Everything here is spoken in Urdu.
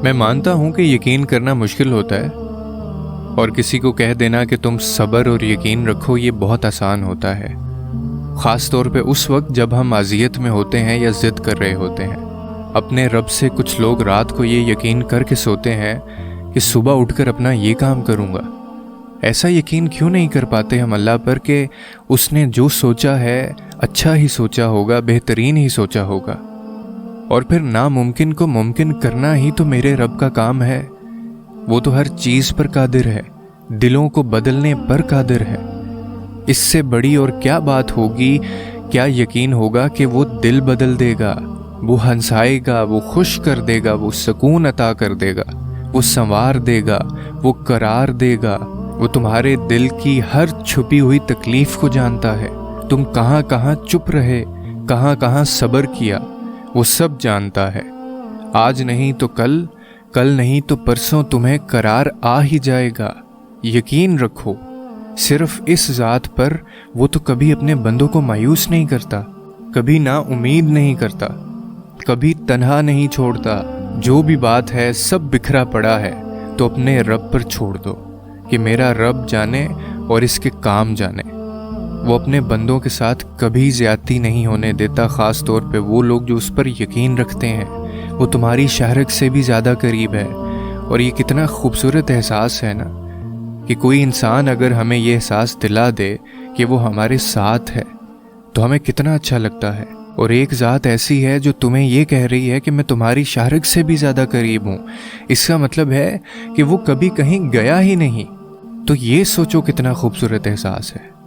میں مانتا ہوں کہ یقین کرنا مشکل ہوتا ہے، اور کسی کو کہہ دینا کہ تم صبر اور یقین رکھو یہ بہت آسان ہوتا ہے، خاص طور پہ اس وقت جب ہم اذیت میں ہوتے ہیں یا ضد کر رہے ہوتے ہیں۔ اپنے رب سے کچھ لوگ رات کو یہ یقین کر کے سوتے ہیں کہ صبح اٹھ کر اپنا یہ کام کروں گا۔ ایسا یقین کیوں نہیں کر پاتے ہم اللہ پر کہ اس نے جو سوچا ہے اچھا ہی سوچا ہوگا، بہترین ہی سوچا ہوگا، اور پھر ناممکن کو ممکن کرنا ہی تو میرے رب کا کام ہے۔ وہ تو ہر چیز پر قادر ہے، دلوں کو بدلنے پر قادر ہے۔ اس سے بڑی اور کیا بات ہوگی، کیا یقین ہوگا کہ وہ دل بدل دے گا، وہ ہنسائے گا، وہ خوش کر دے گا، وہ سکون عطا کر دے گا، وہ سنوار دے گا، وہ قرار دے گا۔ وہ تمہارے دل کی ہر چھپی ہوئی تکلیف کو جانتا ہے۔ تم کہاں کہاں چپ رہے، کہاں کہاں صبر کیا، وہ سب جانتا ہے۔ آج نہیں تو کل، کل نہیں تو پرسوں تمہیں قرار آ ہی جائے گا۔ یقین رکھو صرف اس ذات پر، وہ تو کبھی اپنے بندوں کو مایوس نہیں کرتا، کبھی نا امید نہیں کرتا، کبھی تنہا نہیں چھوڑتا۔ جو بھی بات ہے سب بکھرا پڑا ہے تو اپنے رب پر چھوڑ دو کہ میرا رب جانے اور اس کے کام جانے۔ وہ اپنے بندوں کے ساتھ کبھی زیادتی نہیں ہونے دیتا، خاص طور پہ وہ لوگ جو اس پر یقین رکھتے ہیں۔ وہ تمہاری شہرت سے بھی زیادہ قریب ہے، اور یہ کتنا خوبصورت احساس ہے نا کہ کوئی انسان اگر ہمیں یہ احساس دلا دے کہ وہ ہمارے ساتھ ہے تو ہمیں کتنا اچھا لگتا ہے۔ اور ایک ذات ایسی ہے جو تمہیں یہ کہہ رہی ہے کہ میں تمہاری شہرت سے بھی زیادہ قریب ہوں، اس کا مطلب ہے کہ وہ کبھی کہیں گیا ہی نہیں۔ تو یہ سوچو کتنا خوبصورت احساس ہے۔